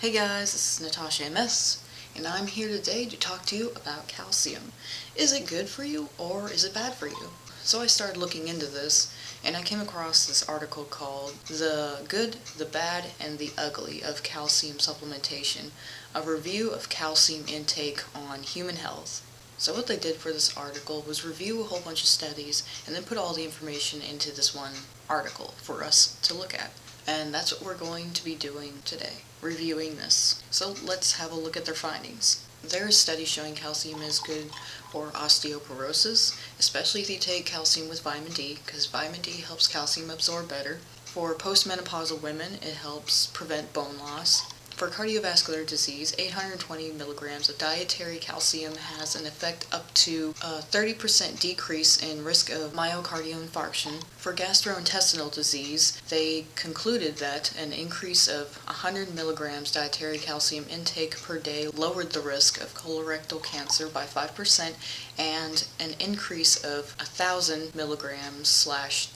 Hey guys, this is Natasha MS, and I'm here today to talk to you about calcium. Is it good for you or is it bad for you? So I started looking into this, and I came across this article called The Good, the Bad, and the Ugly of Calcium Supplementation, a review of calcium intake on human health. So what they did for this article was review a whole bunch of studies and then put all the information into this one article for us to look at. And that's what we're going to be doing today, reviewing this. So let's have a look at their findings. There is studies showing calcium is good for osteoporosis, especially if you take calcium with vitamin D, because vitamin D helps calcium absorb better. For postmenopausal women, it helps prevent bone loss. For cardiovascular disease, 820 milligrams of dietary calcium has an effect up to a 30% decrease in risk of myocardial infarction. For gastrointestinal disease, they concluded that an increase of 100 milligrams dietary calcium intake per day lowered the risk of colorectal cancer by 5%, and an increase of 1,000 milligrams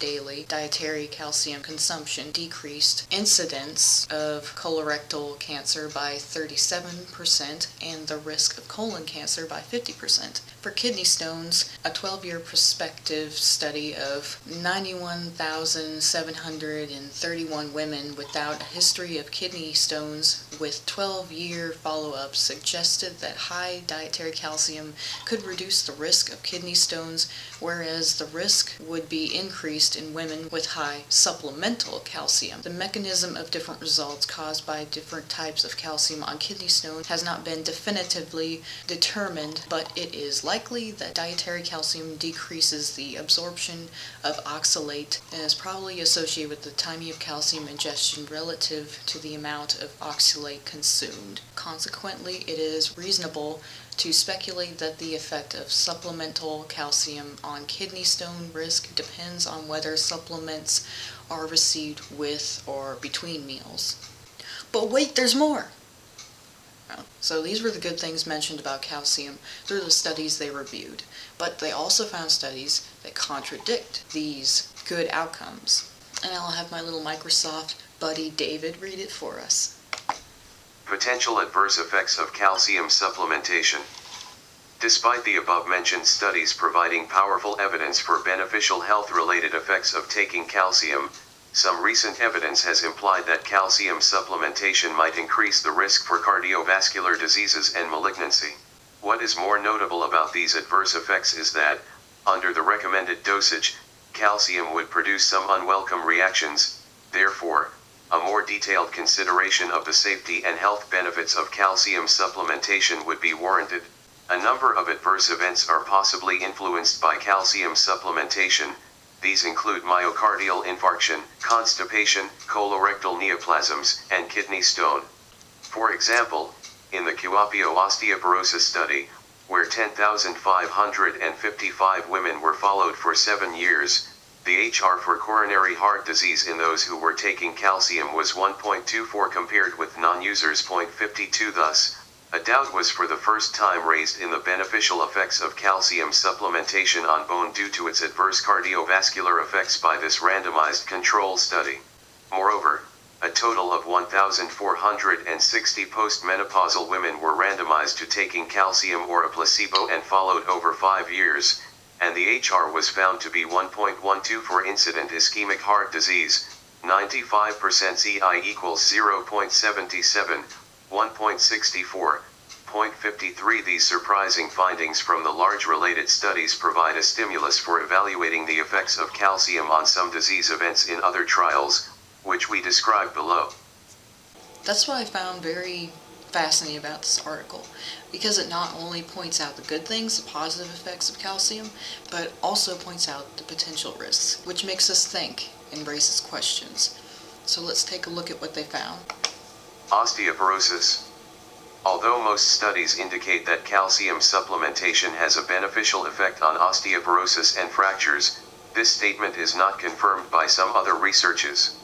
daily dietary calcium consumption decreased incidence of colorectal cancer by 37% and the risk of colon cancer by 50%. For kidney stones, a 12-year prospective study of 91,731 women without a history of kidney stones with 12-year follow-up suggested that high dietary calcium could reduce the risk of kidney stones, whereas the risk would be increased in women with high supplemental calcium. The mechanism of different results caused by different types of calcium on kidney stones has not been definitively determined, but it is likely that dietary calcium decreases the absorption of oxalate and is probably associated with the timing of calcium ingestion relative to the amount of oxalate consumed. Consequently, it is reasonable to speculate that the effect of supplemental calcium on kidney stone risk depends on whether supplements are received with or between meals. But wait, there's more! So these were the good things mentioned about calcium through the studies they reviewed, but they also found studies that contradict these good outcomes. And I'll have my little Microsoft buddy David read it for us. Potential adverse effects of calcium supplementation. Despite the above-mentioned studies providing powerful evidence for beneficial health-related effects of taking calcium, some recent evidence has implied that calcium supplementation might increase the risk for cardiovascular diseases and malignancy. What is more notable about these adverse effects is that, under the recommended dosage, calcium would produce some unwelcome reactions. Therefore, a more detailed consideration of the safety and health benefits of calcium supplementation would be warranted. A number of adverse events are possibly influenced by calcium supplementation. These include myocardial infarction, constipation, colorectal neoplasms, and kidney stone. For example, in the Kuopio osteoporosis study, where 10,555 women were followed for 7 years, the HR for coronary heart disease in those who were taking calcium was 1.24 compared with non-users 0.52. Thus, a doubt was for the first time raised in the beneficial effects of calcium supplementation on bone due to its adverse cardiovascular effects by this randomized control study. Moreover, a total of 1,460 postmenopausal women were randomized to taking calcium or a placebo and followed over 5 years, and the HR was found to be 1.12 for incident ischemic heart disease, 95% CI equals 0.77, 1.64, 0.53. These surprising findings from the large related studies provide a stimulus for evaluating the effects of calcium on some disease events in other trials, which we describe below. That's what I found very fascinating about this article, because it not only points out the good things, the positive effects of calcium, but also points out the potential risks, which makes us think and raises questions. So let's take a look at what they found. Osteoporosis. Although most studies indicate that calcium supplementation has a beneficial effect on osteoporosis and fractures, this statement is not confirmed by some other researches.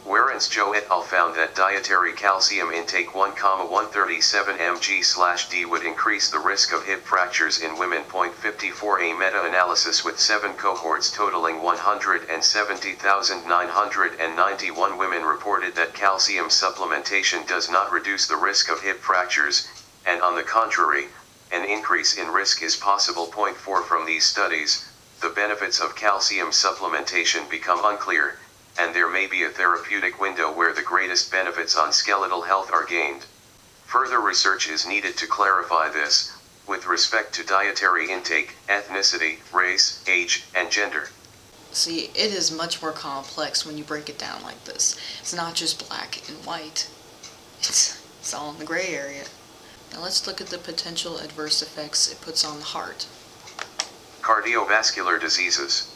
Whereas Joe et al. Found that dietary calcium intake 1,137 mg/d would increase the risk of hip fractures in women. 54 A meta-analysis with 7 cohorts totaling 170,991 women reported that calcium supplementation does not reduce the risk of hip fractures, and on the contrary, an increase in risk is possible. 4 From these studies, the benefits of calcium supplementation become unclear, and there may be a therapeutic window where the greatest benefits on skeletal health are gained. Further research is needed to clarify this, with respect to dietary intake, ethnicity, race, age, and gender. See, it is much more complex when you break it down like this. It's not just black and white. It's all in the gray area. Now let's look at the potential adverse effects it puts on the heart. Cardiovascular diseases.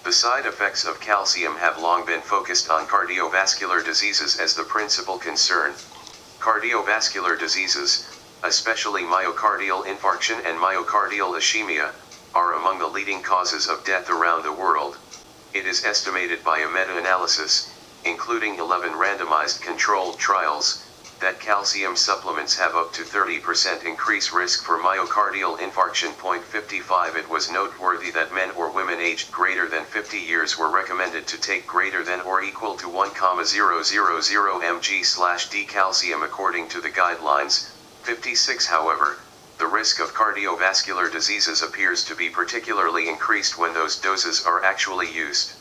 The side effects of calcium have long been focused on cardiovascular diseases as the principal concern. Cardiovascular diseases, especially myocardial infarction and myocardial ischemia, are among the leading causes of death around the world. It is estimated by a meta-analysis, including 11 randomized controlled trials, that calcium supplements have up to 30% increased risk for myocardial infarction. 55 It was noteworthy that men or women aged greater than 50 years were recommended to take greater than or equal to 1,000 mg/d calcium according to the guidelines. 56 However, the risk of cardiovascular diseases appears to be particularly increased when those doses are actually used.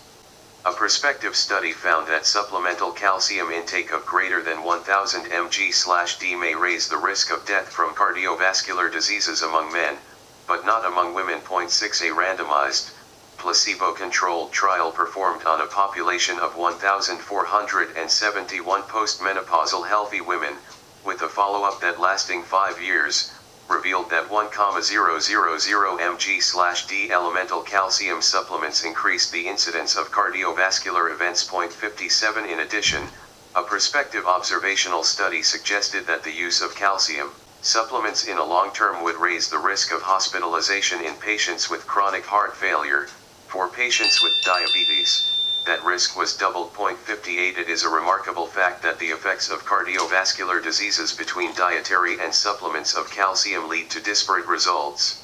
A prospective study found that supplemental calcium intake of greater than 1,000 mg/d may raise the risk of death from cardiovascular diseases among men, but not among women. 6 A randomized, placebo-controlled trial performed on a population of 1,471 postmenopausal healthy women, with a follow-up that lasting 5 years, revealed that 1,000 mg/d elemental calcium supplements increased the incidence of cardiovascular events. 57 In addition, a prospective observational study suggested that the use of calcium supplements in a long term would raise the risk of hospitalization in patients with chronic heart failure. For patients with diabetes, that risk was doubled. 58 It is a remarkable fact that the effects of cardiovascular diseases between dietary and supplements of calcium lead to disparate results.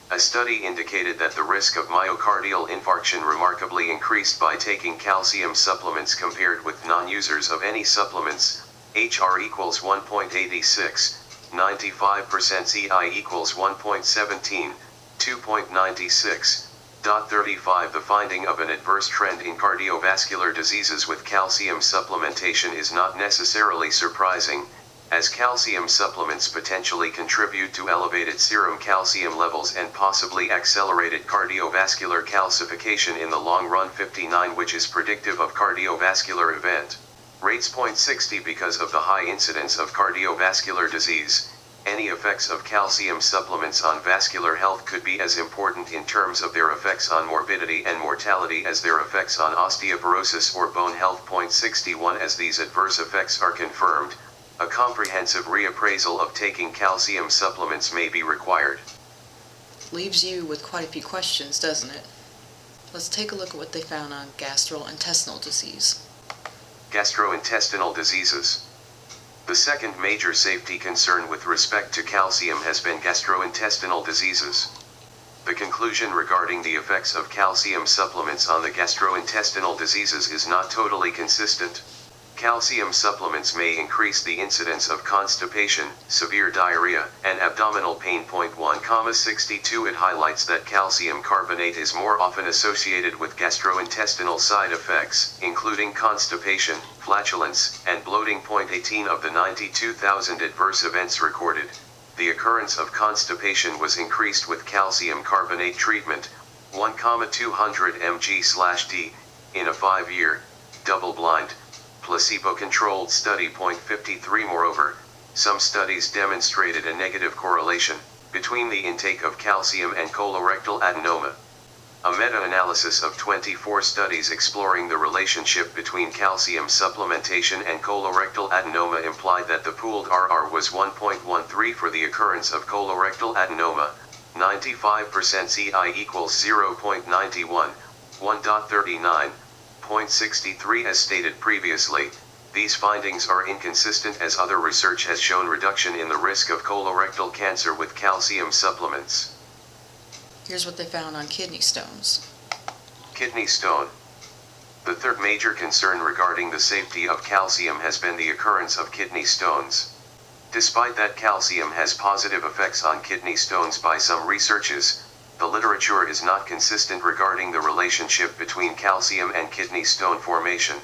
A study indicated that the risk of myocardial infarction remarkably increased by taking calcium supplements compared with non-users of any supplements. HR equals 1.86, 95% CI equals 1.17, 2.96. 35 The finding of an adverse trend in cardiovascular diseases with calcium supplementation is not necessarily surprising, as calcium supplements potentially contribute to elevated serum calcium levels and possibly accelerated cardiovascular calcification in the long run. 59 Which is predictive of cardiovascular event rates. 60 Because of the high incidence of cardiovascular disease, any effects of calcium supplements on vascular health could be as important in terms of their effects on morbidity and mortality as their effects on osteoporosis or bone health. 61 As these adverse effects are confirmed, a comprehensive reappraisal of taking calcium supplements may be required. Leaves you with quite a few questions, doesn't it? Let's take a look at what they found on gastrointestinal disease. Gastrointestinal diseases. The second major safety concern with respect to calcium has been gastrointestinal diseases. The conclusion regarding the effects of calcium supplements on the gastrointestinal diseases is not totally consistent. Calcium supplements may increase the incidence of constipation, severe diarrhea, and abdominal pain. 1,62 It highlights that calcium carbonate is more often associated with gastrointestinal side effects, including constipation, flatulence, and bloating. 18 Of the 92,000 adverse events recorded, the occurrence of constipation was increased with calcium carbonate treatment, 1,200 mg/d, in a 5-year, double-blind, placebo-controlled study. 53 Moreover, some studies demonstrated a negative correlation between the intake of calcium and colorectal adenoma. A meta-analysis of 24 studies exploring the relationship between calcium supplementation and colorectal adenoma implied that the pooled RR was 1.13 for the occurrence of colorectal adenoma, 95% CI equals 0.91, 1.39, .63 as stated previously, these findings are inconsistent as other research has shown reduction in the risk of colorectal cancer with calcium supplements. Here's what they found on kidney stones. Kidney stone. The third major concern regarding the safety of calcium has been the occurrence of kidney stones. Despite that calcium has positive effects on kidney stones by some researches, the literature is not consistent regarding the relationship between calcium and kidney stone formation.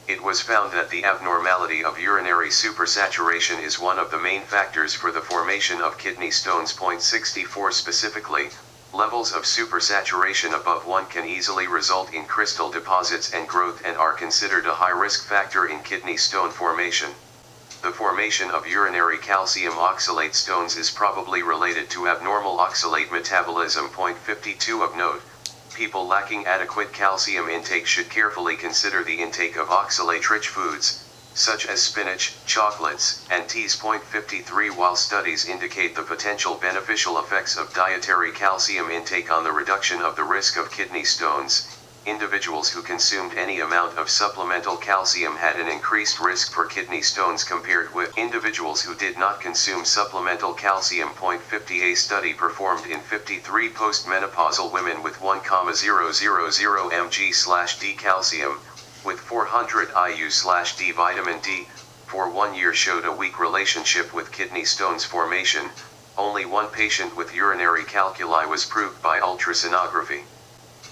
It was found that the abnormality of urinary supersaturation is one of the main factors for the formation of kidney stones. .64 specifically, levels of supersaturation above 1 can easily result in crystal deposits and growth and are considered a high-risk factor in kidney stone formation. The formation of urinary calcium oxalate stones is probably related to abnormal oxalate metabolism. .52 of note, people lacking adequate calcium intake should carefully consider the intake of oxalate-rich foods, such as spinach, chocolates, and teas. .53 While studies indicate the potential beneficial effects of dietary calcium intake on the reduction of the risk of kidney stones, individuals who consumed any amount of supplemental calcium had an increased risk for kidney stones compared with individuals who did not consume supplemental calcium. .50 A study performed in 53 postmenopausal women with 1,000 mg/d calcium, with 400 IU/d vitamin D, for 1 year showed a weak relationship with kidney stones formation. Only one patient with urinary calculi was proved by ultrasonography.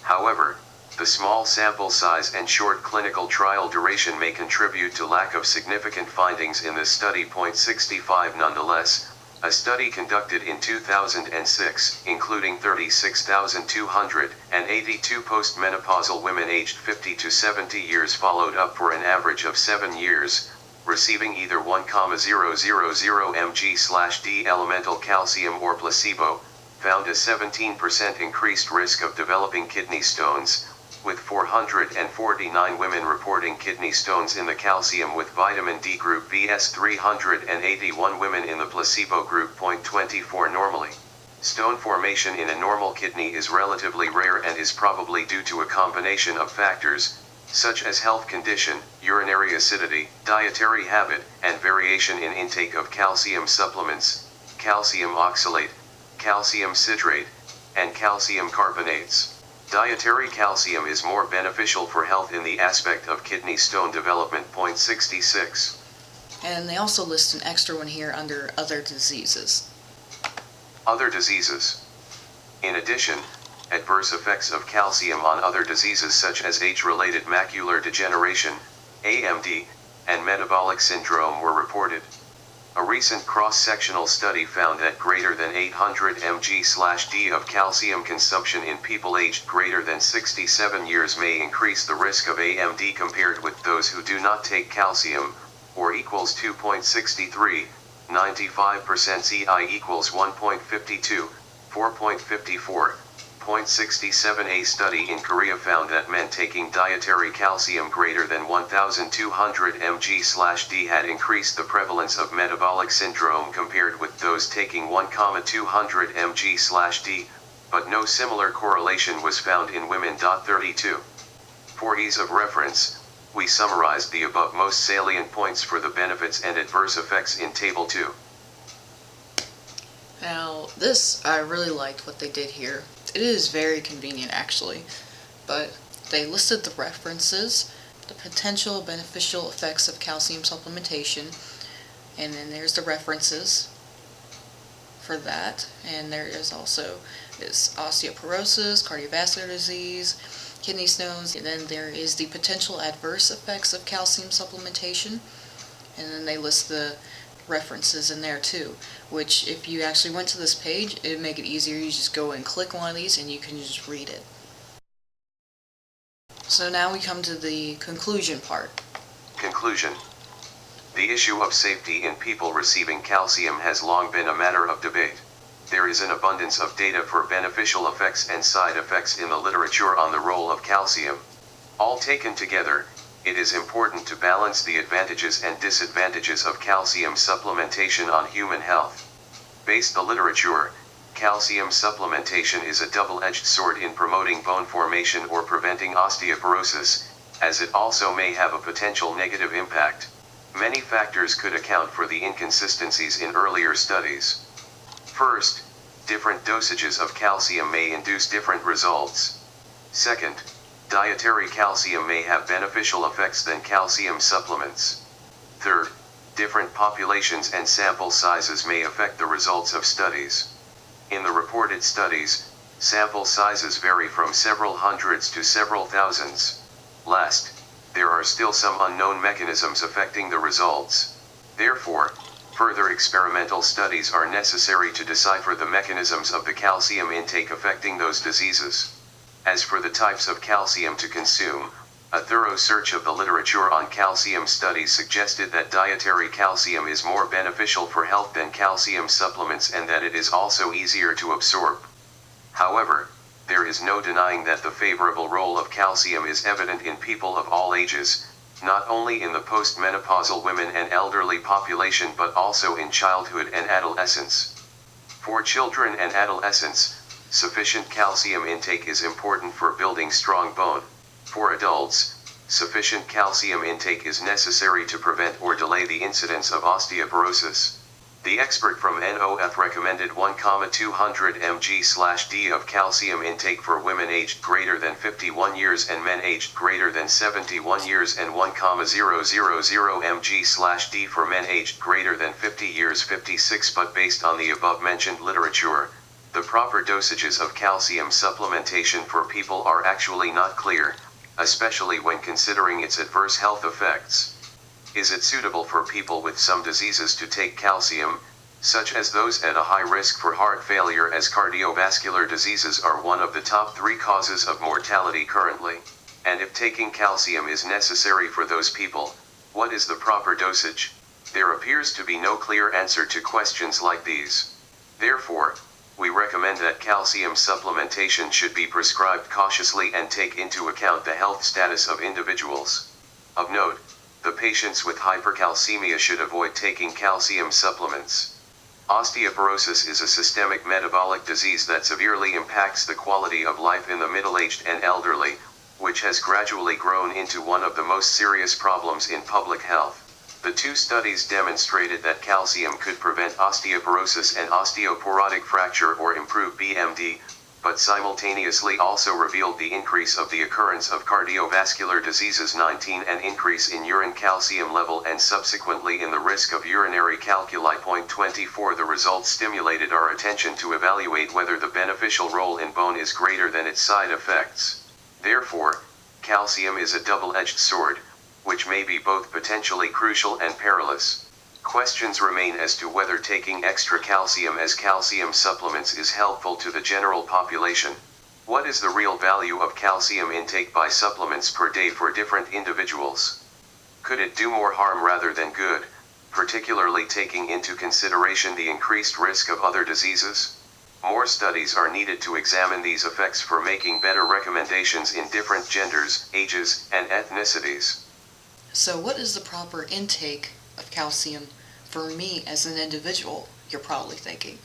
However, the small sample size and short clinical trial duration may contribute to lack of significant findings in this study. .65 Nonetheless, a study conducted in 2006, including 36,282 postmenopausal women aged 50 to 70 years followed up for an average of 7 years, receiving either 1,000 mg/d elemental calcium or placebo, found a 17% increased risk of developing kidney stones, with 449 women reporting kidney stones in the calcium with vitamin D group vs 381 women in the placebo group. .24 Normally, stone formation in a normal kidney is relatively rare and is probably due to a combination of factors, such as health condition, urinary acidity, dietary habit, and variation in intake of calcium supplements, calcium oxalate, calcium citrate, and calcium carbonates. Dietary calcium is more beneficial for health in the aspect of kidney stone development. .66 And they also list an extra one here under other diseases. Other diseases. In addition, adverse effects of calcium on other diseases such as age-related macular degeneration, AMD, and metabolic syndrome were reported. A recent cross-sectional study found that greater than 800 mg/d of calcium consumption in people aged greater than 67 years may increase the risk of AMD compared with those who do not take calcium, or equals 2.63, 95% CI equals 1.52, 4.54. .67 A study in Korea found that men taking dietary calcium greater than 1,200 mg/d had increased the prevalence of metabolic syndrome compared with those taking 1,200 mg/d, but no similar correlation was found in women. 32. For ease of reference, we summarized the above most salient points for the benefits and adverse effects in Table 2. Now, this, I really liked what they did here. It is very convenient, actually, but they listed the references, the potential beneficial effects of calcium supplementation, and then there's the references for that, and there is also osteoporosis, cardiovascular disease, kidney stones, and then there is the potential adverse effects of calcium supplementation, and then they list the references in there too, which if you actually went to this page, it would make it easier. You just go and click one of these and you can just read it. So now we come to the conclusion part. Conclusion. The issue of safety in people receiving calcium has long been a matter of debate. There is an abundance of data for beneficial effects and side effects in the literature on the role of calcium. All taken together, it is important to balance the advantages and disadvantages of calcium supplementation on human health. Based the literature, calcium supplementation is a double-edged sword in promoting bone formation or preventing osteoporosis, as it also may have a potential negative impact. Many factors could account for the inconsistencies in earlier studies. First, different dosages of calcium may induce different results. Second, dietary calcium may have beneficial effects than calcium supplements. Third, different populations and sample sizes may affect the results of studies. In the reported studies, sample sizes vary from several hundreds to several thousands. Last, there are still some unknown mechanisms affecting the results. Therefore, further experimental studies are necessary to decipher the mechanisms of the calcium intake affecting those diseases. As for the types of calcium to consume, a thorough search of the literature on calcium studies suggested that dietary calcium is more beneficial for health than calcium supplements and that it is also easier to absorb. However, there is no denying that the favorable role of calcium is evident in people of all ages, not only in the postmenopausal women and elderly population but also in childhood and adolescence. For children and adolescents, sufficient calcium intake is important for building strong bone. For adults, sufficient calcium intake is necessary to prevent or delay the incidence of osteoporosis. The expert from NOF recommended 1,200 mg/d of calcium intake for women aged greater than 51 years and men aged greater than 71 years and 1,000 mg/d for men aged greater than 50 years 56. But based on the above mentioned literature, the proper dosages of calcium supplementation for people are actually not clear, especially when considering its adverse health effects. Is it suitable for people with some diseases to take calcium, such as those at a high risk for heart failure, as cardiovascular diseases are one of the top 3 causes of mortality currently? And if taking calcium is necessary for those people, what is the proper dosage? There appears to be no clear answer to questions like these. Therefore, we recommend that calcium supplementation should be prescribed cautiously and take into account the health status of individuals. Of note, the patients with hypercalcemia should avoid taking calcium supplements. Osteoporosis is a systemic metabolic disease that severely impacts the quality of life in the middle-aged and elderly, which has gradually grown into one of the most serious problems in public health. The 2 studies demonstrated that calcium could prevent osteoporosis and osteoporotic fracture or improve BMD, but simultaneously also revealed the increase of the occurrence of cardiovascular diseases 19, an increase in urine calcium level and subsequently in the risk of urinary calculi. 24 The results stimulated our attention to evaluate whether the beneficial role in bone is greater than its side effects. Therefore, calcium is a double-edged sword, which may be both potentially crucial and perilous. Questions remain as to whether taking extra calcium as calcium supplements is helpful to the general population. What is the real value of calcium intake by supplements per day for different individuals? Could it do more harm rather than good, particularly taking into consideration the increased risk of other diseases? More studies are needed to examine these effects for making better recommendations in different genders, ages, and ethnicities. So what is the proper intake of calcium for me as an individual, you're probably thinking?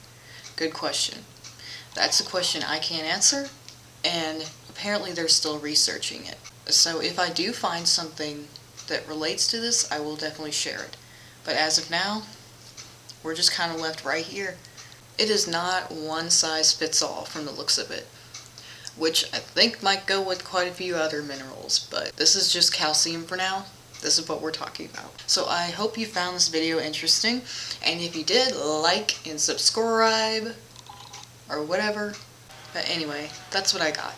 Good question. That's a question I can't answer, and apparently they're still researching it. So if I do find something that relates to this, I will definitely share it. But as of now, we're just kind of left right here. It is not one size fits all from the looks of it, which I think might go with quite a few other minerals, but this is just calcium for now. This is what we're talking about. So I hope you found this video interesting, and if you did, like and subscribe or whatever. But anyway, that's what I got.